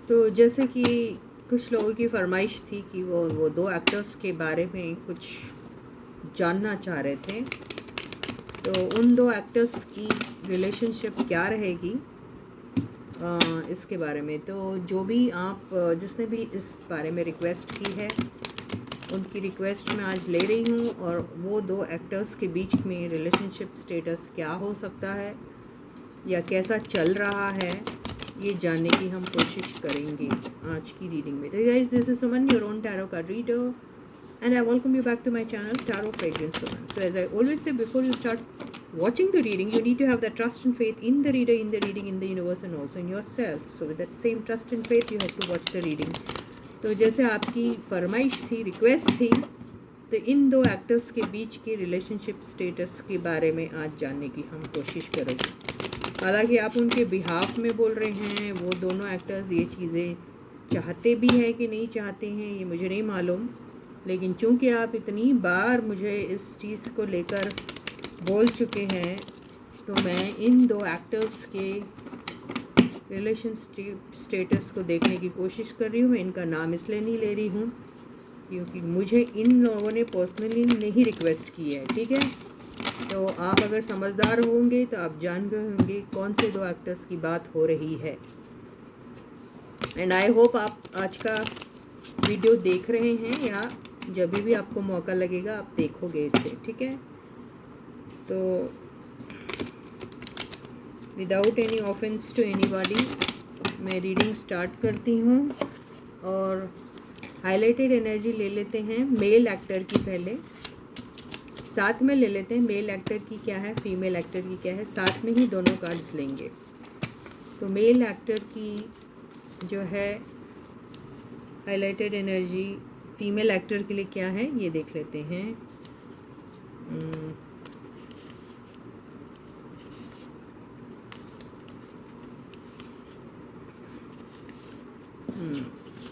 तो जैसे कि कुछ लोगों की फरमाइश थी कि वो दो एक्टर्स के बारे में कुछ जानना चाह रहे थे, तो उन दो एक्टर्स की रिलेशनशिप क्या रहेगी इसके बारे में। तो जो भी आप जिसने भी इस बारे में रिक्वेस्ट की है, उनकी रिक्वेस्ट मैं आज ले रही हूँ, और वो दो एक्टर्स के बीच में रिलेशनशिप स्टेटस क्या हो सकता है या कैसा चल रहा है, ये जानने की हम कोशिश करेंगे आज की रीडिंग में। तो guys, this is Suman, your own tarot card reader, and I welcome you back to my channel, Tarot Fragrance Woman. So as I always say, before you start watching the reading, you need to have that trust and faith in the reader, in the reading, in the universe, and also in yourself. So with that same trust and faith, you have to watch the reading. तो जैसे आपकी फरमाइश थी, request थी, तो इन दो actors के बीच के रिलेशनशिप स्टेटस के बारे में आज जानने की हम कोशिश करेंगे। हालांकि आप उनके बिहाफ में बोल रहे हैं, वो दोनों एक्टर्स ये चीज़ें चाहते भी हैं कि नहीं चाहते हैं, ये मुझे नहीं मालूम, लेकिन चूंकि आप इतनी बार मुझे इस चीज़ को लेकर बोल चुके हैं, तो मैं इन दो एक्टर्स के रिलेशन स्टेटस को देखने की कोशिश कर रही हूँ। मैं इनका नाम इसलिए नहीं ले रही हूँ क्योंकि मुझे इन लोगों ने पर्सनली नहीं रिक्वेस्ट की है, ठीक है। तो आप अगर समझदार होंगे तो आप जान गए होंगे कौन से दो एक्टर्स की बात हो रही है। एंड आई होप आप आज का वीडियो देख रहे हैं, या जब भी आपको मौका लगेगा आप देखोगे इसे, ठीक है। तो without any offence to anybody मैं रीडिंग स्टार्ट करती हूँ, और हाईलाइटेड एनर्जी ले लेते हैं मेल एक्टर की पहले, साथ में ले लेते हैं मेल एक्टर की क्या है, फीमेल एक्टर की क्या है, साथ में ही दोनों कार्ड्स लेंगे। तो मेल एक्टर की जो है हाईलाइटेड एनर्जी फीमेल एक्टर के लिए क्या है, ये देख लेते हैं।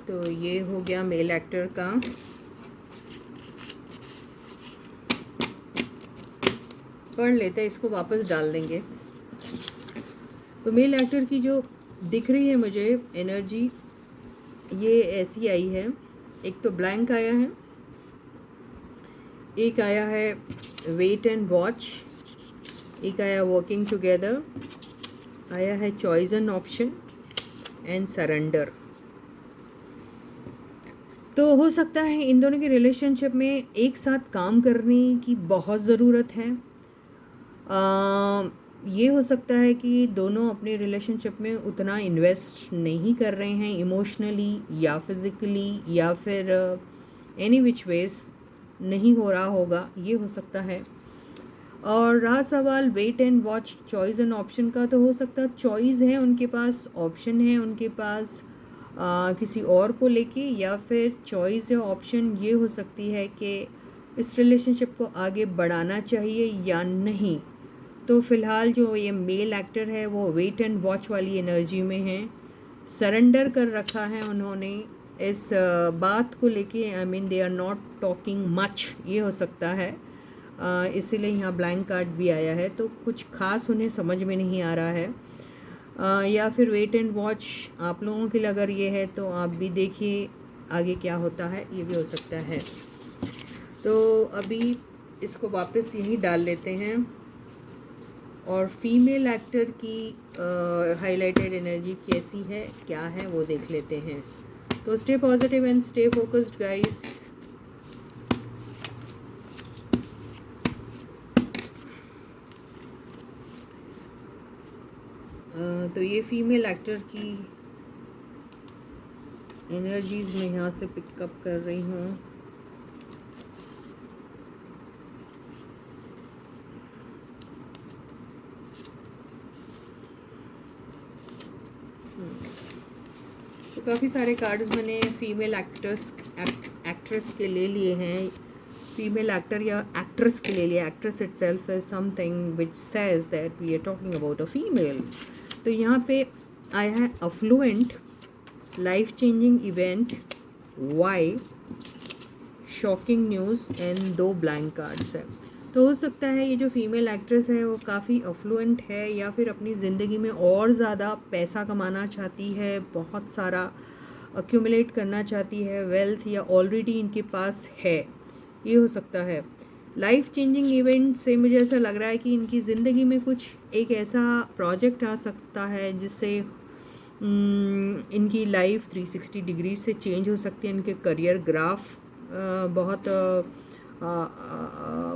तो ये हो गया मेल एक्टर का। पढ़ लेते हैं, इसको वापस डाल देंगे। तो मेल एक्टर की जो दिख रही है मुझे एनर्जी, ये ऐसी आई है। एक तो ब्लैंक आया है, एक आया है वेट एंड वॉच, एक आया वर्किंग टुगेदर, आया है choice and option and surrender. तो हो सकता है इन दोनों के रिलेशनशिप में एक साथ काम करने की बहुत ज़रूरत है। ये हो सकता है कि दोनों अपने रिलेशनशिप में उतना इन्वेस्ट नहीं कर रहे हैं इमोशनली या फिज़िकली, या फिर एनी विच वेज नहीं हो रहा होगा, ये हो सकता है। और रहा सवाल wait and watch, choice and option का, तो हो सकता है चॉइस है उनके पास, ऑप्शन है उनके पास किसी और को लेके, या फिर चॉइस या ऑप्शन ये हो सकती है कि इस रिलेशनशिप को आगे बढ़ाना चाहिए या नहीं। तो फ़िलहाल जो ये मेल एक्टर है वो वेट एंड वॉच वाली एनर्जी में है, सरेंडर कर रखा है उन्होंने इस बात को लेके। I mean they are not talking much, ये हो सकता है, इसीलिए यहाँ ब्लैंक कार्ड भी आया है। तो कुछ खास उन्हें समझ में नहीं आ रहा है, या फिर वेट एंड वॉच आप लोगों के लिए अगर ये है तो आप भी देखिए आगे क्या होता है, ये भी हो सकता है। तो अभी इसको वापस यहीं डाल लेते हैं, और फीमेल एक्टर की हाईलाइटेड एनर्जी कैसी है, क्या है, वो देख लेते हैं। तो stay positive and stay focused guys. तो ये फीमेल एक्टर की एनर्जीज मैं यहाँ से पिकअप कर रही हूँ। तो काफ़ी सारे कार्ड्स मैंने फीमेल एक्ट्रेस के ले लिए हैं, फीमेल एक्टर या एक्ट्रेस के ले लिया। Actress itself is something which says that we are talking about a female. तो यहाँ पे आया है affluent, life changing event, why, shocking news and 2 blank cards है। तो हो सकता है ये जो फीमेल एक्ट्रेस है वो काफ़ी अफ्लुएंट है, या फिर अपनी ज़िंदगी में और ज़्यादा पैसा कमाना चाहती है, बहुत सारा अक्यूमुलेट करना चाहती है वेल्थ, या ऑलरेडी इनके पास है, ये हो सकता है। लाइफ चेंजिंग इवेंट से मुझे ऐसा लग रहा है कि इनकी ज़िंदगी में कुछ एक ऐसा प्रोजेक्ट आ सकता है जिससे इनकी लाइफ 360 डिग्री से चेंज हो सकती है। इनके करियर ग्राफ बहुत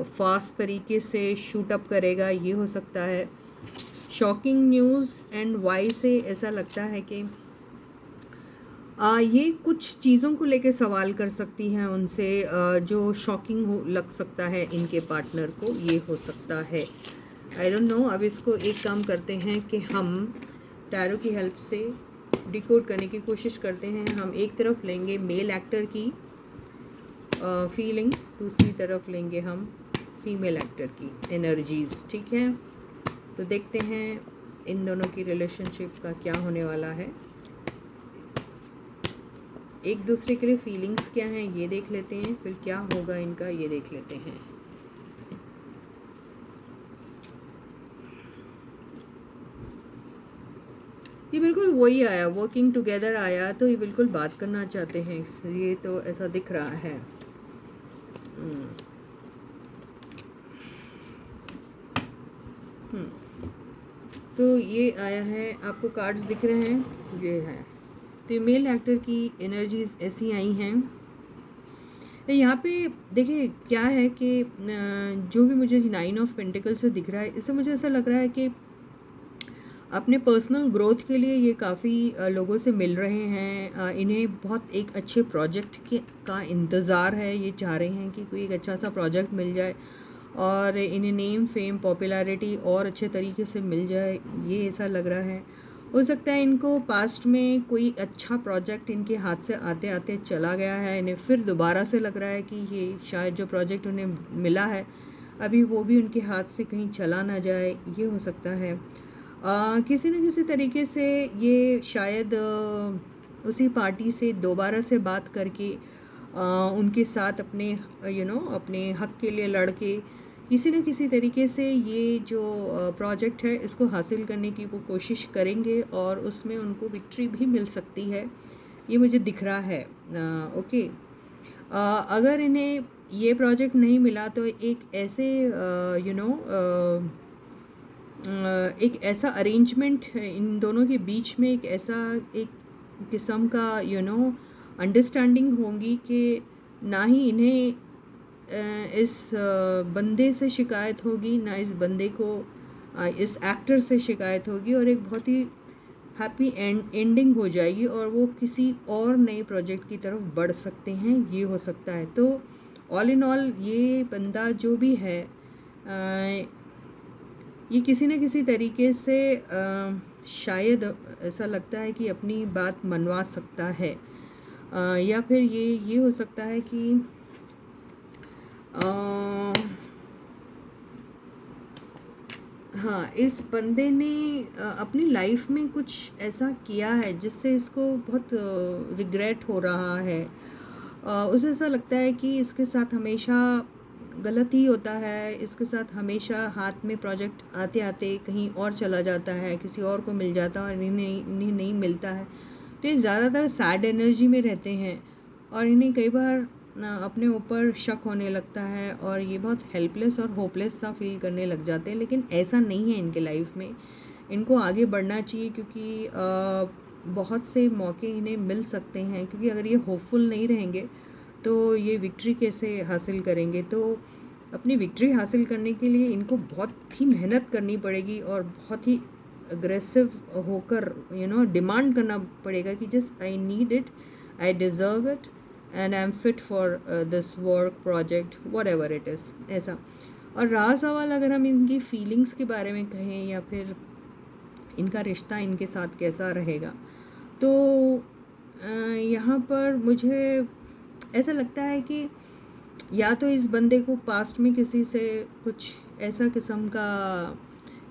फास्ट तरीके से शूट अप करेगा, ये हो सकता है। शॉकिंग न्यूज़ एंड वाई से ऐसा लगता है कि ये कुछ चीज़ों को लेकर सवाल कर सकती हैं उनसे, जो शॉकिंग हो लग सकता है इनके पार्टनर को, ये हो सकता है। I don't know. अब इसको एक काम करते हैं कि हम टैरो की हेल्प से डिकोड करने की कोशिश करते हैं। हम एक तरफ लेंगे मेल एक्टर की फीलिंग्स, दूसरी तरफ लेंगे हम फीमेल एक्टर की एनर्जीज़, ठीक है। तो देखते हैं इन दोनों की रिलेशनशिप का क्या होने वाला है। एक दूसरे के लिए फीलिंग्स क्या हैं ये देख लेते हैं, फिर क्या होगा इनका ये देख लेते हैं। ये बिल्कुल वही आया, वर्किंग टुगेदर आया, तो ये बिल्कुल बात करना चाहते हैं, ये तो ऐसा दिख रहा है। तो ये आया है, आपको कार्ड्स दिख रहे हैं, ये है। तो मेल एक्टर की एनर्जीज ऐसी आई हैं। यहाँ पे देखिए क्या है कि जो भी मुझे 9 ऑफ पेंटिकल से दिख रहा है, इससे मुझे ऐसा लग रहा है कि अपने पर्सनल ग्रोथ के लिए ये काफ़ी लोगों से मिल रहे हैं। इन्हें बहुत एक अच्छे प्रोजेक्ट का इंतज़ार है, ये चाह रहे हैं कि कोई एक अच्छा सा प्रोजेक्ट मिल जाए और इन्हें नेम फेम पॉपुलैरिटी और अच्छे तरीके से मिल जाए, ये ऐसा लग रहा है। हो सकता है इनको पास्ट में कोई अच्छा प्रोजेक्ट इनके हाथ से आते आते चला गया है, इन्हें फिर दोबारा से लग रहा है कि ये शायद जो प्रोजेक्ट उन्हें मिला है अभी वो भी उनके हाथ से कहीं चला ना जाए, ये हो सकता है। किसी न किसी तरीके से ये शायद उसी पार्टी से दोबारा से बात करके उनके साथ अपने अपने हक के लिए लड़ के किसी न किसी तरीके से ये जो प्रोजेक्ट है इसको हासिल करने की वो कोशिश करेंगे और उसमें उनको विक्ट्री भी मिल सकती है, ये मुझे दिख रहा है। ओके, अगर इन्हें ये प्रोजेक्ट नहीं मिला तो एक ऐसे एक ऐसा अरेंजमेंट इन दोनों के बीच में, एक ऐसा एक किस्म का अंडरस्टैंडिंग होगी कि ना ही इन्हें इस बंदे से शिकायत होगी, ना इस बंदे को इस एक्टर से शिकायत होगी, और एक बहुत ही हैप्पी एंडिंग हो जाएगी और वो किसी और नए प्रोजेक्ट की तरफ बढ़ सकते हैं, ये हो सकता है। तो ऑल इन ऑल ये बंदा जो भी है ये किसी न किसी तरीके से शायद ऐसा लगता है कि अपनी बात मनवा सकता है, या फिर ये हो सकता है कि हाँ, इस बंदे ने अपनी लाइफ में कुछ ऐसा किया है जिससे इसको बहुत रिग्रेट हो रहा है। उसे ऐसा लगता है कि इसके साथ हमेशा गलत ही होता है, इसके साथ हमेशा हाथ में प्रोजेक्ट आते आते कहीं और चला जाता है, किसी और को मिल जाता है और इन्हें नहीं मिलता है। तो ये ज़्यादातर सैड एनर्जी में रहते हैं और इन्हें कई बार अपने ऊपर शक होने लगता है और ये बहुत हेल्पलेस और होपलेस सा फील करने लग जाते हैं। लेकिन ऐसा नहीं है इनके लाइफ में, इनको आगे बढ़ना चाहिए क्योंकि बहुत से मौके इन्हें मिल सकते हैं, क्योंकि अगर ये होपफुल नहीं रहेंगे तो ये विक्ट्री कैसे हासिल करेंगे। तो अपनी विक्ट्री हासिल करने के लिए इनको बहुत ही मेहनत करनी पड़ेगी और बहुत ही अग्रेसिव होकर डिमांड करना पड़ेगा कि just I need it, I deserve it and I am fit for this work project what ever it is, ऐसा। और रहा सवाल अगर हम इनकी फीलिंग्स के बारे में कहें या फिर इनका रिश्ता इनके साथ कैसा रहेगा, तो यहाँ पर मुझे ऐसा लगता है कि या तो इस बंदे को पास्ट में किसी से कुछ ऐसा किस्म का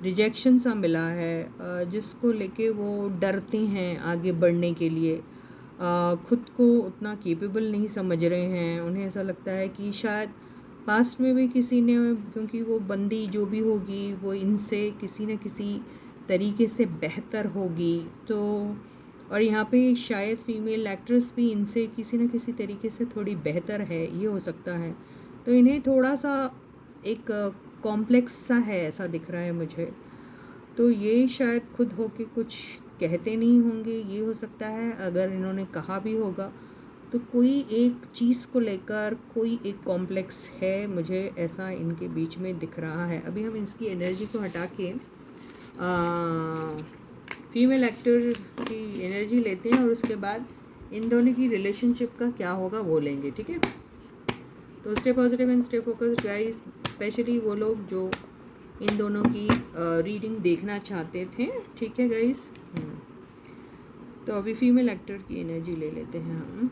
रिजेक्शन सा मिला है जिसको लेके वो डरते हैं आगे बढ़ने के लिए, खुद को उतना कैपेबल नहीं समझ रहे हैं। उन्हें ऐसा लगता है कि शायद पास्ट में भी किसी ने, क्योंकि वो बंदी जो भी होगी वो इनसे किसी न किसी तरीके से बेहतर होगी, तो और यहाँ पे शायद फीमेल एक्ट्रेस भी इनसे किसी न किसी तरीके से थोड़ी बेहतर है, ये हो सकता है। तो इन्हें थोड़ा सा एक कॉम्प्लेक्स सा है, ऐसा दिख रहा है मुझे। तो ये शायद खुद होके कुछ कहते नहीं होंगे, ये हो सकता है। अगर इन्होंने कहा भी होगा तो कोई एक चीज़ को लेकर कोई एक कॉम्प्लेक्स है, मुझे ऐसा इनके बीच में दिख रहा है। अभी हम इसकी एनर्जी को हटा के फीमेल एक्टर की एनर्जी लेते हैं और उसके बाद इन दोनों की रिलेशनशिप का क्या होगा वो लेंगे, ठीक है। तो stay positive and stay focused guys, specially वो लोग जो इन दोनों की रीडिंग देखना चाहते थे, ठीक है गाइस। तो अभी फीमेल एक्टर की एनर्जी ले लेते हैं हम।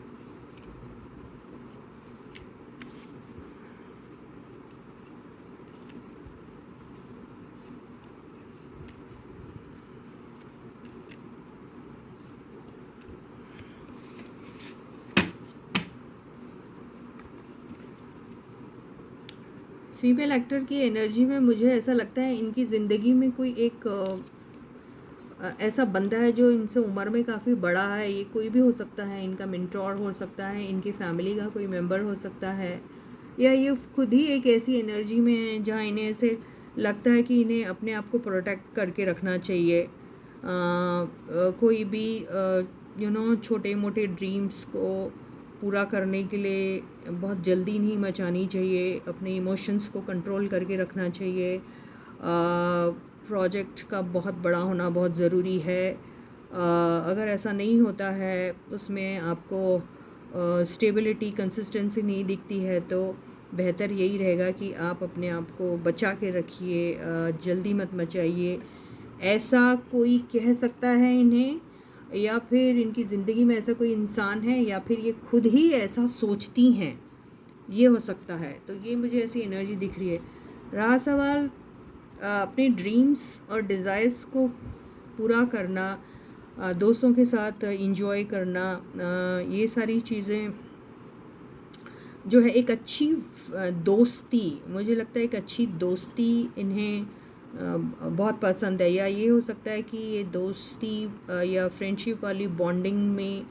फीमेल एक्टर की एनर्जी में मुझे ऐसा लगता है इनकी ज़िंदगी में कोई एक ऐसा बंदा है जो इनसे उम्र में काफ़ी बड़ा है। ये कोई भी हो सकता है, इनका मेंटोर हो सकता है, इनकी फैमिली का कोई मेंबर हो सकता है, या ये खुद ही एक ऐसी एनर्जी में है जहाँ इन्हें ऐसे लगता है कि इन्हें अपने आप को प्रोटेक्ट करके रखना चाहिए। कोई भी छोटे मोटे ड्रीम्स को पूरा करने के लिए बहुत जल्दी नहीं मचानी चाहिए, अपने इमोशंस को कंट्रोल करके रखना चाहिए। प्रोजेक्ट का बहुत बड़ा होना बहुत ज़रूरी है। अगर ऐसा नहीं होता है, उसमें आपको स्टेबिलिटी कंसिस्टेंसी नहीं दिखती है, तो बेहतर यही रहेगा कि आप अपने आप को बचा के रखिए, जल्दी मत मचाइए। ऐसा कोई कह सकता है इन्हें, या फिर इनकी ज़िंदगी में ऐसा कोई इंसान है, या फिर ये खुद ही ऐसा सोचती हैं, ये हो सकता है। तो ये मुझे ऐसी एनर्जी दिख रही है। रहा सवाल अपने ड्रीम्स और डिज़ायर्स को पूरा करना, दोस्तों के साथ इंजॉय करना, ये सारी चीज़ें जो है, एक अच्छी दोस्ती, मुझे लगता है एक अच्छी दोस्ती इन्हें बहुत पसंद है। या ये हो सकता है कि ये दोस्ती या फ्रेंडशिप वाली बॉन्डिंग में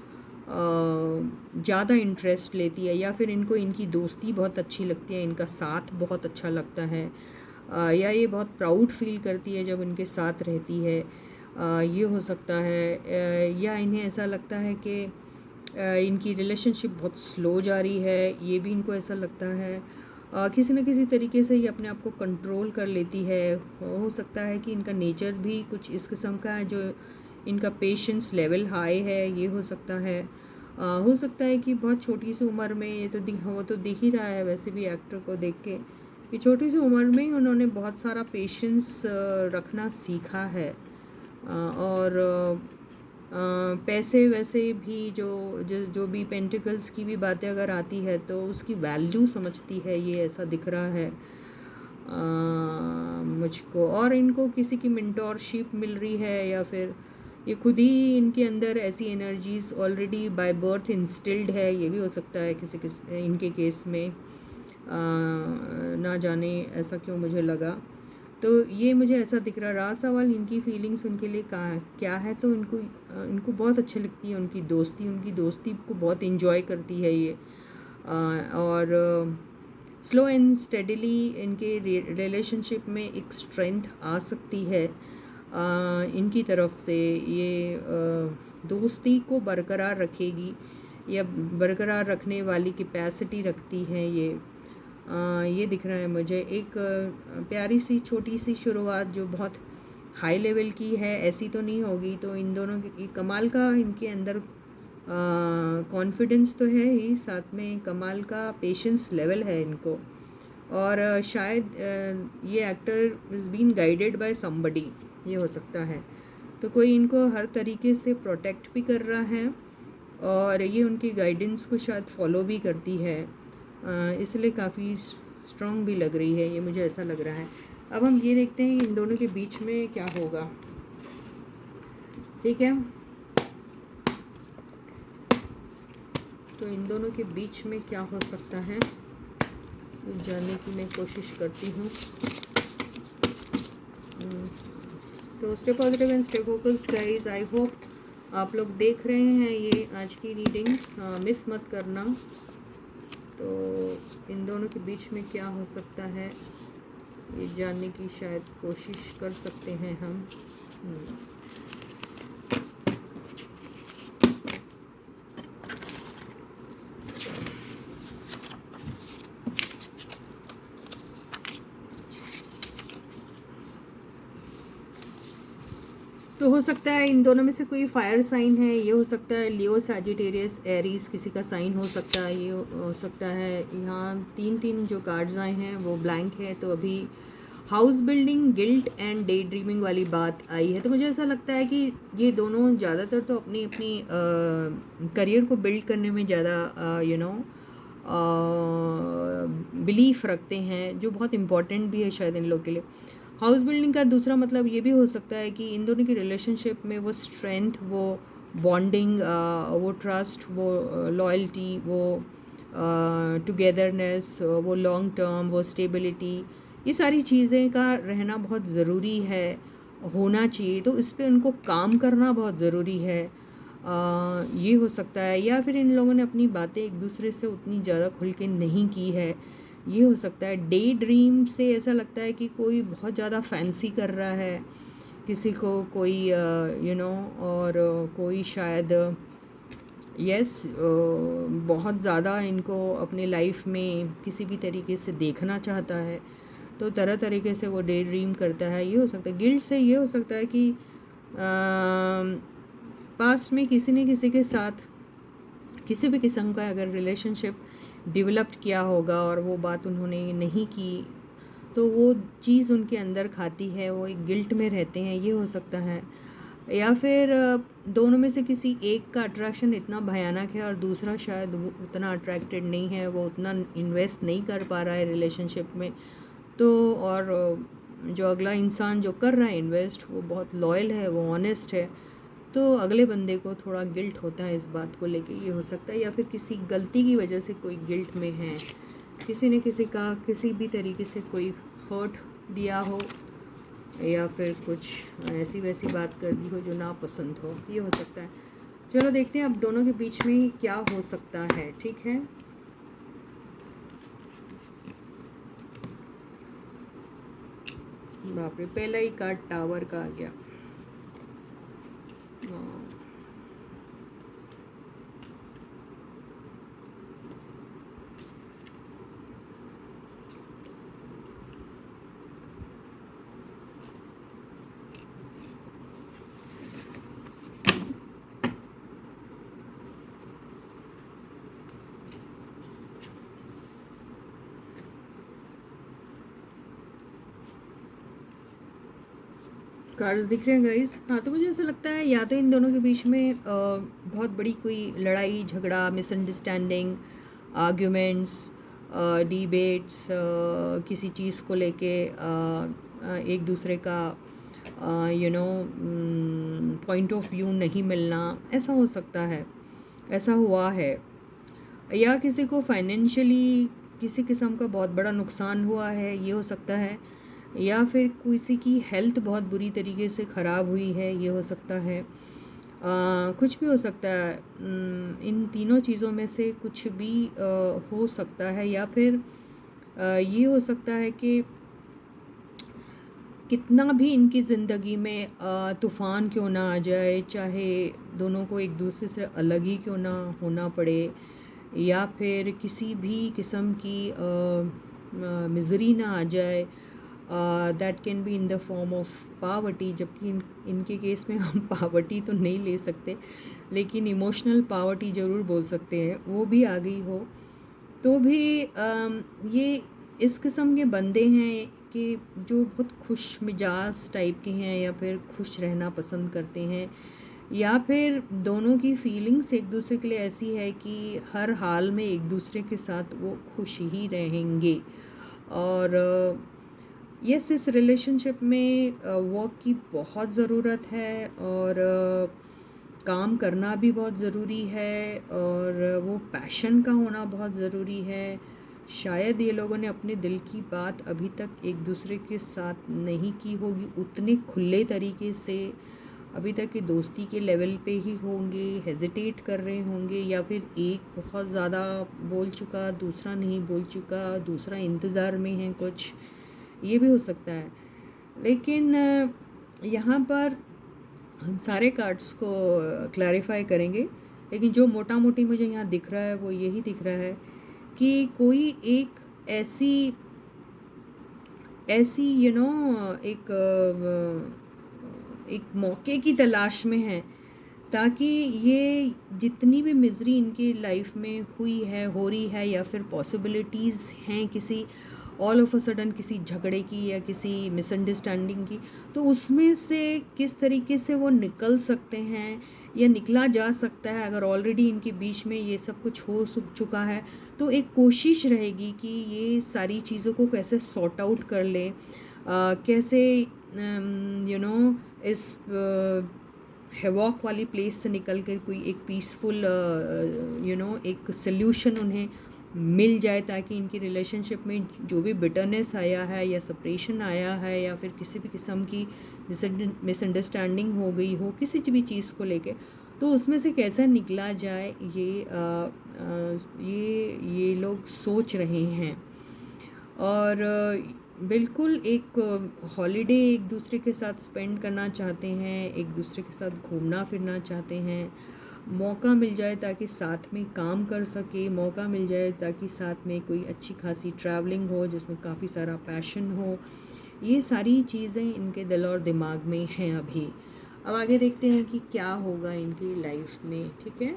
ज़्यादा इंटरेस्ट लेती है, या फिर इनको इनकी दोस्ती बहुत अच्छी लगती है, इनका साथ बहुत अच्छा लगता है, या ये बहुत प्राउड फील करती है जब इनके साथ रहती है, ये हो सकता है। या इन्हें ऐसा लगता है कि इनकी रिलेशनशिप बहुत स्लो जा रही है, ये भी इनको ऐसा लगता है। किसी न किसी तरीके से ये अपने आप को कंट्रोल कर लेती है। हो सकता है कि इनका नेचर भी कुछ इस किस्म का है, जो इनका पेशेंस लेवल हाई है, ये हो सकता है। हो सकता है कि बहुत छोटी सी उम्र में, ये तो वो तो दिख ही रहा है वैसे भी एक्टर को देख के, कि छोटी सी उम्र में ही उन्होंने बहुत सारा पेशेंस रखना सीखा है। और पैसे वैसे भी जो भी पेंटिकल्स की भी बातें अगर आती है तो उसकी वैल्यू समझती है, ये ऐसा दिख रहा है मुझको। और इनको किसी की मेंटोरशिप मिल रही है, या फिर ये खुद ही इनके अंदर ऐसी energies already by birth instilled है, ये भी हो सकता है किसी इनके केस में। ना जाने ऐसा क्यों मुझे लगा। तो ये मुझे ऐसा दिख रहा सवाल इनकी फीलिंग्स उनके लिए क्या है। तो इनको बहुत अच्छी लगती है उनकी दोस्ती को बहुत इन्जॉय करती है ये। और स्लो एंड स्टेडीली इनके रिलेशनशिप में एक स्ट्रेंथ आ सकती है इनकी तरफ से। ये दोस्ती को बरकरार रखेगी, या बरकरार रखने वाली कैपेसिटी रखती है ये दिख रहा है मुझे। एक प्यारी सी छोटी सी शुरुआत जो बहुत हाई लेवल की है, ऐसी तो नहीं होगी। तो इन दोनों की कमाल का इनके अंदर कॉन्फिडेंस तो है ही, साथ में कमाल का पेशेंस लेवल है इनको। और शायद ये actor is been guided by somebody, ये हो सकता है। तो कोई इनको हर तरीके से प्रोटेक्ट भी कर रहा है, और ये उनकी गाइडेंस को शायद फॉलो भी करती है, इसलिए काफ़ी स्ट्रॉन्ग भी लग रही है, ये मुझे ऐसा लग रहा है। अब हम ये देखते हैं इन दोनों के बीच में क्या होगा, ठीक है। तो इन दोनों के बीच में क्या हो सकता है, जानने की मैं कोशिश करती हूँ। तो stay positive and stay focused guys. I hope आप लोग देख रहे हैं ये आज की रीडिंग, मिस मत करना। तो इन दोनों के बीच में क्या हो सकता है ये जानने की शायद कोशिश कर सकते हैं हम। तो हो सकता है इन दोनों में से कोई फायर साइन है, ये हो सकता है लियो, सैजिटेरियस, एरीज किसी का साइन हो सकता है, ये हो सकता है। यहाँ तीन जो कार्ड्स आए हैं वो ब्लैंक है। तो अभी house building, guilt and day dreaming वाली बात आई है। तो मुझे ऐसा लगता है कि ये दोनों ज़्यादातर तो अपनी अपनी करियर को बिल्ड करने में ज़्यादा बिलीफ रखते हैं, जो बहुत इम्पॉर्टेंट भी है शायद इन लोग के लिए। हाउस बिल्डिंग का दूसरा मतलब ये भी हो सकता है कि इन दोनों की रिलेशनशिप में वो स्ट्रेंथ, वो बॉन्डिंग, वो ट्रस्ट, वो लॉयल्टी, वो टुगेदरनेस, वो लॉन्ग टर्म, वो स्टेबिलिटी, ये सारी चीज़ें का रहना बहुत ज़रूरी है, होना चाहिए। तो इस पर उनको काम करना बहुत ज़रूरी है। ये हो सकता है। या फिर इन लोगों ने अपनी बातें एक दूसरे से उतनी ज़्यादा खुल के नहीं की है, ये हो सकता है। डे ड्रीम से ऐसा लगता है कि कोई बहुत ज़्यादा फैंसी कर रहा है किसी को, कोई और कोई शायद बहुत ज़्यादा इनको अपने लाइफ में किसी भी तरीके से देखना चाहता है, तो तरह तरीके से वो डे ड्रीम करता है। ये हो सकता है। गिल्ट से ये हो सकता है कि पास्ट में किसी ने किसी के साथ किसी भी किस्म का अगर रिलेशनशिप डेवलप किया होगा और वो बात उन्होंने नहीं की, तो वो चीज़ उनके अंदर खाती है, वो एक गिल्ट में रहते हैं, ये हो सकता है। या फिर दोनों में से किसी एक का अट्रैक्शन इतना भयानक है और दूसरा शायद वो उतना अट्रैक्टेड नहीं है, वो उतना इन्वेस्ट नहीं कर पा रहा है रिलेशनशिप में। तो और जो अगला इंसान जो कर रहा है इन्वेस्ट, वो बहुत लॉयल है, वो ऑनेस्ट है, तो अगले बंदे को थोड़ा गिल्ट होता है इस बात को लेके, ये हो सकता है। या फिर किसी गलती की वजह से कोई गिल्ट में है, किसी ने किसी का किसी भी तरीके से कोई हर्ट दिया हो, या फिर कुछ ऐसी वैसी बात कर दी हो जो नापसंद हो, ये हो सकता है। चलो देखते हैं अब दोनों के बीच में क्या हो सकता है। ठीक है, बाप रे, पहला ही कार्ड टावर का आ गया। कार्ड्स दिख रहे हैं गाइस। हाँ, तो मुझे ऐसा लगता है या तो इन दोनों के बीच में बहुत बड़ी कोई लड़ाई झगड़ा, मिसअंडरस्टैंडिंग, आर्ग्यूमेंट्स, डिबेट्स, किसी चीज़ को लेके एक दूसरे का पॉइंट ऑफ व्यू नहीं मिलना, ऐसा हो सकता है, ऐसा हुआ है। या किसी को फाइनेंशियली किसी किस्म का बहुत बड़ा नुकसान हुआ है, ये हो सकता है। या फिर किसी की हेल्थ बहुत बुरी तरीके से ख़राब हुई है, ये हो सकता है। कुछ भी हो सकता है। इन तीनों चीज़ों में से कुछ भी हो सकता है। या फिर ये हो सकता है कि कितना भी इनकी ज़िंदगी में तूफ़ान क्यों ना आ जाए, चाहे दोनों को एक दूसरे से अलग ही क्यों ना होना पड़े, या फिर किसी भी किस्म की मिज़री ना आ जाए, that can be in the form of poverty. जबकि इनके केस में हम पावर्टी तो नहीं ले सकते, लेकिन इमोशनल पावर्टी ज़रूर बोल सकते हैं, वो भी आ गई हो। तो भी ये इस किस्म के बंदे हैं कि जो बहुत खुश मिजाज टाइप के हैं, या फिर खुश रहना पसंद करते हैं, या फिर दोनों की फीलिंग्स एक दूसरे के लिए ऐसी है कि हर हाल में एक दूसरे के साथ वो खुश ही रहेंगे। और यस, इस रिलेशनशिप में वर्क की बहुत ज़रूरत है, और काम करना भी बहुत ज़रूरी है, और वो पैशन का होना बहुत ज़रूरी है। शायद ये लोगों ने अपने दिल की बात अभी तक एक दूसरे के साथ नहीं की होगी उतने खुले तरीके से, अभी तक के दोस्ती के लेवल पे ही होंगे, हेजिटेट कर रहे होंगे, या फिर एक बहुत ज़्यादा बोल चुका, दूसरा नहीं बोल चुका, दूसरा इंतज़ार में है कुछ, ये भी हो सकता है। लेकिन यहाँ पर हम सारे कार्ड्स को क्लैरिफाई करेंगे, लेकिन जो मोटा मोटी मुझे यहाँ दिख रहा है वो यही दिख रहा है कि कोई एक ऐसी एक मौके की तलाश में है, ताकि ये जितनी भी मिज़री इनकी लाइफ में हुई है, हो रही है, या फिर पॉसिबिलिटीज़ हैं किसी ऑल ऑफ अ सडन किसी झगड़े की या किसी मिसअंडरस्टैंडिंग की, तो उसमें से किस तरीके से वो निकल सकते हैं या निकला जा सकता है। अगर ऑलरेडी इनके बीच में ये सब कुछ हो चुका है तो एक कोशिश रहेगी कि ये सारी चीज़ों को कैसे सॉर्ट आउट कर ले, कैसे इस हेवॉक वाली प्लेस से निकल कर कोई एक पीसफुल एक सल्यूशन उन्हें मिल जाए, ताकि इनकी रिलेशनशिप में जो भी बिटरनेस आया है या सेपरेशन आया है या फिर किसी भी किस्म की मिसअंडरस्टैंडिंग हो गई हो किसी भी चीज़ को लेके, तो उसमें से कैसे निकला जाए ये लोग सोच रहे हैं। और बिल्कुल एक हॉलीडे एक दूसरे के साथ स्पेंड करना चाहते हैं, एक दूसरे के साथ घूमना फिरना चाहते हैं, मौका मिल जाए ताकि साथ में काम कर सके, मौका मिल जाए ताकि साथ में कोई अच्छी खासी ट्रैवलिंग हो जिसमें काफ़ी सारा पैशन हो, ये सारी चीज़ें इनके दिल और दिमाग में हैं अभी। अब आगे देखते हैं कि क्या होगा इनकी लाइफ में, ठीक है।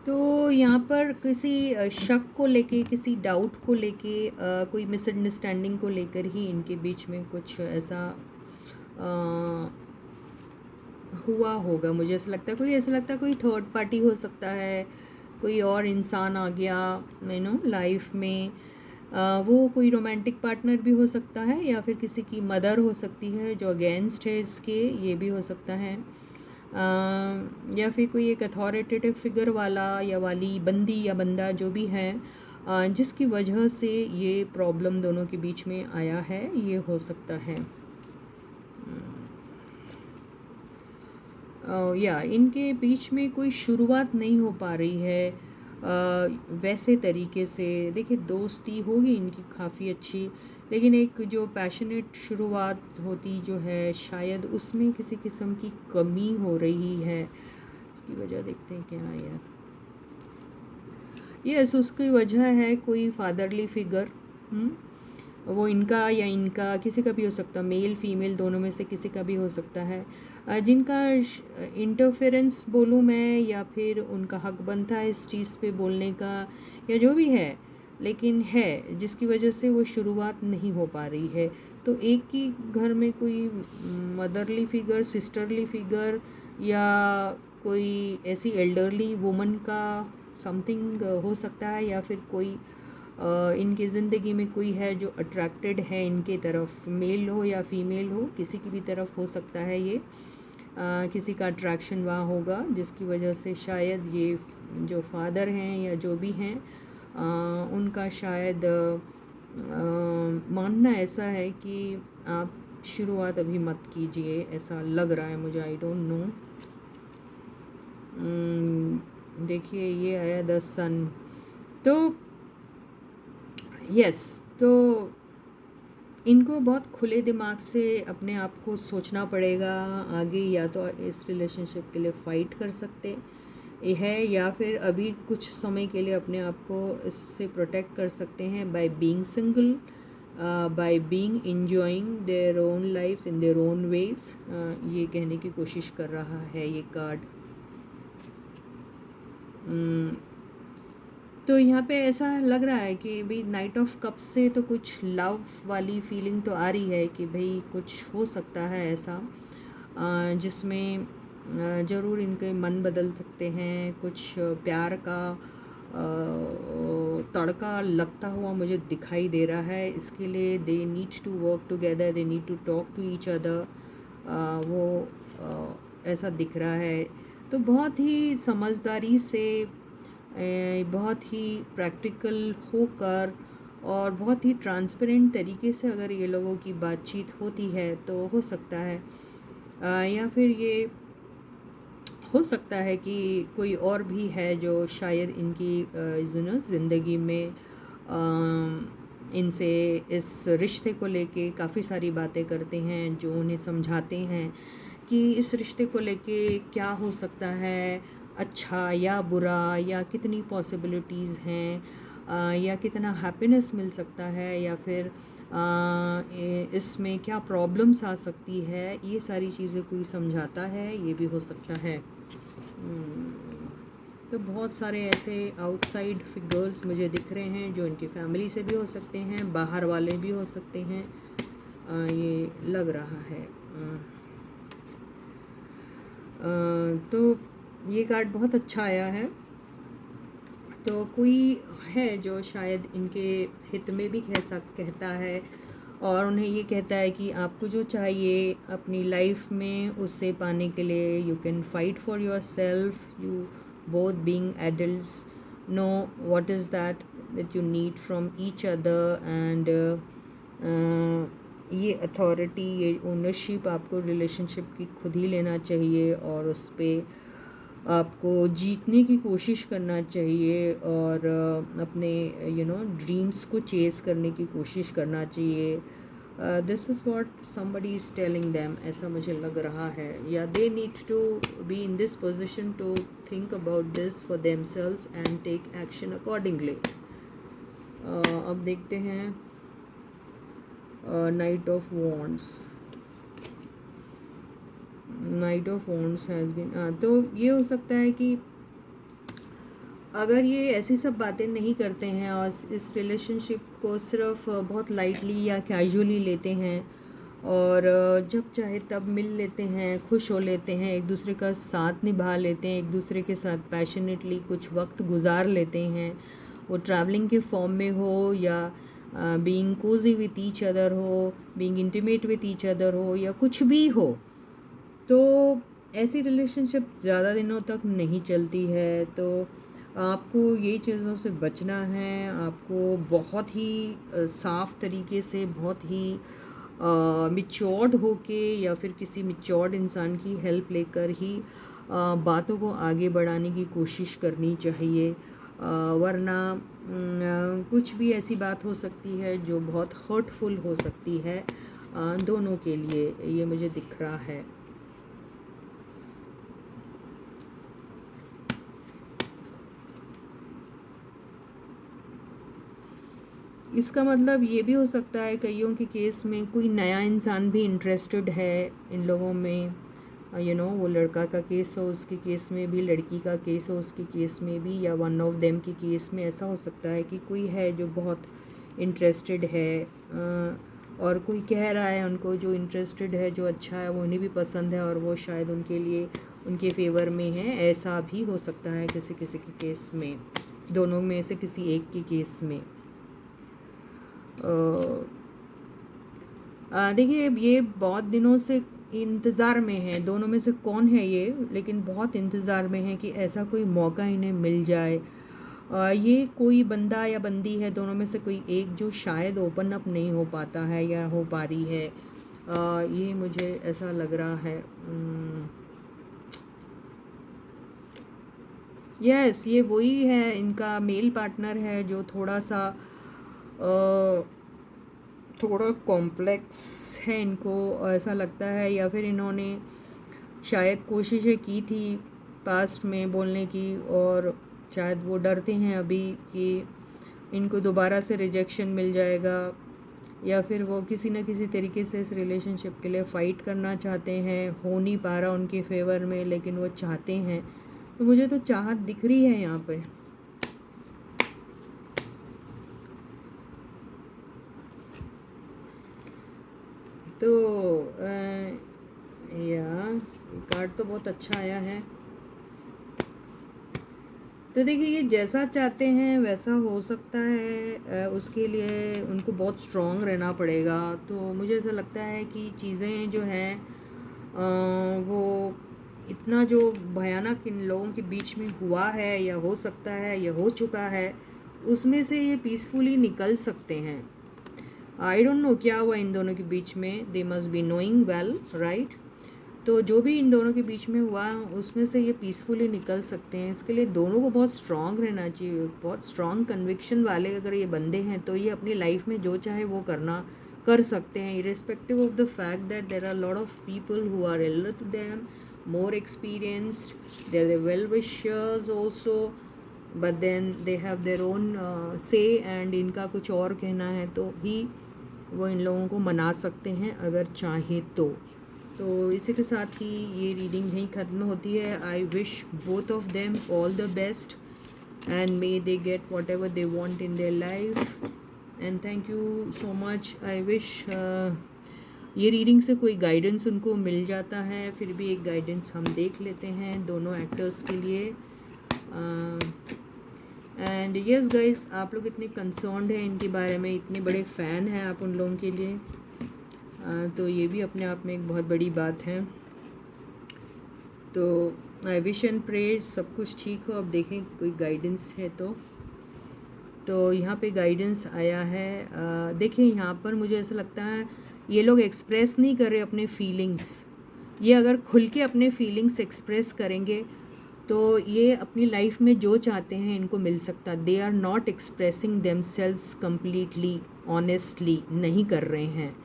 तो यहाँ पर किसी शक को लेके, किसी डाउट को लेके, कोई मिसअंडरस्टैंडिंग को लेकर ही इनके बीच में कुछ ऐसा हुआ होगा। मुझे ऐसा लगता है कोई थर्ड पार्टी हो सकता है, कोई और इंसान आ गया लाइफ में। वो कोई रोमांटिक पार्टनर भी हो सकता है, या फिर किसी की मदर हो सकती है जो अगेंस्ट है इसके, ये भी हो सकता है। या फिर कोई एक अथॉरिटेटिव फिगर वाला या वाली, बंदी या बंदा जो भी है, जिसकी वजह से ये प्रॉब्लम दोनों के बीच में आया है, ये हो सकता है। या इनके बीच में कोई शुरुआत नहीं हो पा रही है वैसे तरीके से। देखिए दोस्ती होगी इनकी काफ़ी अच्छी, लेकिन एक जो पैशनेट शुरुआत होती जो है, शायद उसमें किसी किस्म की कमी हो रही है। इसकी वजह देखते हैं क्या है यार। यस, उसकी वजह है कोई फादरली फिगर, वो इनका या इनका, किसी का भी हो सकता, मेल फीमेल दोनों में से किसी का भी हो सकता है, जिनका इंटरफेरेंस बोलूँ मैं, या फिर उनका हक बनता है इस चीज़ पे बोलने का, या जो भी है, लेकिन है जिसकी वजह से वो शुरुआत नहीं हो पा रही है। तो एक ही घर में कोई मदरली फिगर, सिस्टरली फिगर, या कोई ऐसी एल्डरली वुमन का समथिंग हो सकता है, या फिर कोई इनकी ज़िंदगी में कोई है जो अट्रैक्टेड है इनके तरफ, मेल हो या फीमेल हो, किसी की भी तरफ हो सकता है ये। किसी का अट्रैक्शन वहाँ होगा जिसकी वजह से शायद ये जो फादर हैं या जो भी हैं, उनका शायद मानना ऐसा है कि आप शुरुआत अभी मत कीजिए, ऐसा लग रहा है मुझे, आई डोंट नो। देखिए ये आया द सन, तो यस, तो इनको बहुत खुले दिमाग से अपने आप को सोचना पड़ेगा आगे, या तो इस रिलेशनशिप के लिए फ़ाइट कर सकते है, या फिर अभी कुछ समय के लिए अपने आप को इससे प्रोटेक्ट कर सकते हैं by being single, by being enjoying their own lifes in their own ways. ये कहने की कोशिश कर रहा है ये कार्ड। तो यहाँ पे ऐसा लग रहा है कि भाई नाइट ऑफ कप्स से तो कुछ लव वाली फीलिंग तो आ रही है कि भाई कुछ हो सकता है ऐसा, जिसमें ज़रूर इनके मन बदल सकते हैं, कुछ प्यार का तड़का लगता हुआ मुझे दिखाई दे रहा है। इसके लिए they need to work together, they need to talk to each other. वो ऐसा दिख रहा है। तो बहुत ही समझदारी से, बहुत ही प्रैक्टिकल होकर और बहुत ही ट्रांसपेरेंट तरीके से अगर ये लोगों की बातचीत होती है तो हो सकता है, या फिर ये हो सकता है कि कोई और भी है जो शायद इनकी ज़िंदगी में इनसे इस रिश्ते को लेके काफ़ी सारी बातें करते हैं, जो उन्हें समझाते हैं कि इस रिश्ते को लेके क्या हो सकता है, अच्छा या बुरा, या कितनी पॉसिबिलिटीज़ हैं, या कितना हैप्पीनेस मिल सकता है, या फिर इसमें क्या प्रॉब्लम्स आ सकती है। ये सारी चीज़ें कोई समझाता है, ये भी हो सकता है। तो बहुत सारे ऐसे आउटसाइड फिगर्स मुझे दिख रहे हैं, जो इनकी फैमिली से भी हो सकते हैं, बाहर वाले भी हो सकते हैं, ये लग रहा है। तो ये कार्ड बहुत अच्छा आया है। तो कोई है जो शायद इनके हित में भी कहता है, और उन्हें ये कहता है कि आपको जो चाहिए अपनी लाइफ में उसे पाने के लिए you can fight for your self, you both being adults know what is that you need from each other, and ये अथॉरिटी, ये ओनरशिप आपको रिलेशनशिप की खुद ही लेना चाहिए, और उस पर आपको जीतने की कोशिश करना चाहिए, और अपने ड्रीम्स को चेस करने की कोशिश करना चाहिए। This is what somebody is telling them, ऐसा मुझे लग रहा है, या they need to be in this position to think about this for themselves and take action accordingly. अब देखते हैं Knight of Wands. Knight of Wands has been, तो ये हो सकता है कि अगर ये ऐसी सब बातें नहीं करते हैं और इस रिलेशनशिप को सिर्फ बहुत लाइटली या कैजुअली लेते हैं, और जब चाहे तब मिल लेते हैं, खुश हो लेते हैं, एक दूसरे का साथ निभा लेते हैं, एक दूसरे के साथ पैशनेटली कुछ वक्त गुजार लेते हैं, वो ट्रैवलिंग के फॉर्म में हो, या being cosy with each other हो, being intimate with each other हो, या कुछ भी हो, तो ऐसी रिलेशनशिप ज़्यादा दिनों तक नहीं चलती है। तो आपको ये चीज़ों से बचना है, आपको बहुत ही साफ़ तरीके से, बहुत ही मिच्योर्ड होके, या फिर किसी मिच्योर्ड इंसान की हेल्प लेकर ही बातों को आगे बढ़ाने की कोशिश करनी चाहिए, वरना कुछ भी ऐसी बात हो सकती है जो बहुत हर्टफुल हो सकती है दोनों के लिए, ये मुझे दिख रहा है। इसका मतलब ये भी हो सकता है कईयों के केस में कोई नया इंसान भी इंटरेस्टेड है इन लोगों में, वो लड़का का केस हो उसके केस में भी, लड़की का केस हो उसके केस में भी, या वन ऑफ देम के केस में ऐसा हो सकता है कि कोई है जो बहुत इंटरेस्टेड है, और कोई कह रहा है उनको जो इंटरेस्टेड है, जो अच्छा है, वो उन्हें भी पसंद है, और वो शायद उनके लिए उनके फेवर में है। ऐसा भी हो सकता है किसी किसी के केस में, दोनों में से किसी एक के केस में। देखिए, ये बहुत दिनों से इंतज़ार में है, दोनों में से कौन है ये, लेकिन बहुत इंतज़ार में है कि ऐसा कोई मौका इन्हें मिल जाए। ये कोई बंदा या बंदी है, दोनों में से कोई एक, जो शायद ओपन अप नहीं हो पाता है या हो पा रही है, ये मुझे ऐसा लग रहा है। यस, ये वही है, इनका मेल पार्टनर है जो थोड़ा कॉम्प्लेक्स है, इनको ऐसा लगता है, या फिर इन्होंने शायद कोशिशें की थी पास्ट में बोलने की, और शायद वो डरते हैं अभी कि इनको दोबारा से रिजेक्शन मिल जाएगा, या फिर वो किसी न किसी तरीके से इस रिलेशनशिप के लिए फ़ाइट करना चाहते हैं, हो नहीं पा रहा उनके फेवर में, लेकिन वो चाहते हैं। तो मुझे तो चाहत दिख रही है यहाँ पे। तो कार्ड तो बहुत अच्छा आया है। तो देखिए, ये जैसा चाहते हैं वैसा हो सकता है, उसके लिए उनको बहुत स्ट्रॉन्ग रहना पड़ेगा। तो मुझे ऐसा लगता है कि चीज़ें जो हैं वो इतना जो भयानक इन लोगों के बीच में हुआ है या हो सकता है या हो चुका है, उसमें से ये पीसफुली निकल सकते हैं। आई डोंट नो क्या हुआ इन दोनों के बीच में, they must be knowing well, right. तो जो भी इन दोनों के बीच में हुआ उसमें से ये पीसफुली निकल सकते हैं। इसके लिए दोनों को बहुत स्ट्रांग रहना चाहिए, बहुत स्ट्रांग कन्विक्शन वाले अगर ये बंदे हैं तो ये अपनी लाइफ में जो चाहे वो कर सकते हैं, irrespective of the fact that there are lot of people who are elder to them, more experienced, they're the well wishers also, but then they have their own say, and इनका कुछ और कहना है तो भी वो इन लोगों को मना सकते हैं अगर चाहे तो इसी के साथ ही ये रीडिंग यहीं ख़त्म होती है। I wish both of them all the best and may they get what ever they want in their life, and thank you so much. I wish ये रीडिंग से कोई गाइडेंस उनको मिल जाता है, फिर भी एक गाइडेंस हम देख लेते हैं दोनों एक्टर्स के लिए। एंड यस गाइस, आप लोग इतने कंसर्न्ड हैं इनके बारे में, इतने बड़े फ़ैन हैं आप उन लोगों के लिए, तो ये भी अपने आप में एक बहुत बड़ी बात है। तो आई विश एंड प्रे सब कुछ ठीक हो। अब देखें कोई गाइडेंस है तो यहाँ पे गाइडेंस आया है। देखें यहाँ पर मुझे ऐसा लगता है ये लोग एक्सप्रेस नहीं कर रहे अपने फीलिंग्स। ये अगर खुल के अपने फीलिंग्स एक्सप्रेस करेंगे तो ये अपनी लाइफ में जो चाहते हैं इनको मिल सकता। They are not expressing themselves completely honestly, नहीं कर रहे हैं।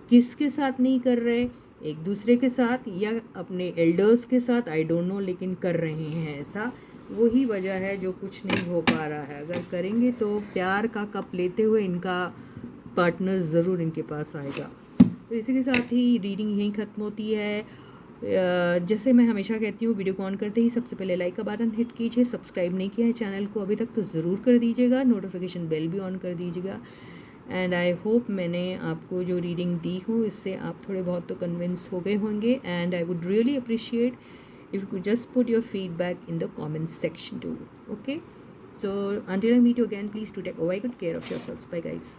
किसके साथ नहीं कर रहे, एक दूसरे के साथ या अपने एल्डर्स के साथ, आई डोंट नो, लेकिन कर रहे हैं ऐसा। वही वजह है जो कुछ नहीं हो पा रहा है। अगर करेंगे तो प्यार का कप लेते हुए इनका पार्टनर ज़रूर इनके पास आएगा। तो इसी के साथ ही रीडिंग यहीं ख़त्म होती है। जैसे मैं हमेशा कहती हूँ, वीडियो को ऑन करते ही सबसे पहले लाइक का बटन हिट कीजिए। सब्सक्राइब नहीं किया है चैनल को अभी तक तो ज़रूर कर दीजिएगा, नोटिफिकेशन बेल भी ऑन कर दीजिएगा। एंड आई होप मैंने आपको जो रीडिंग दी हो इससे आप थोड़े बहुत तो कन्विंस हो गए होंगे। And I would really appreciate if you could just put your feedback in the comment section too. Okay, so until I meet you again, please do take a very good care of yourselves. Bye guys.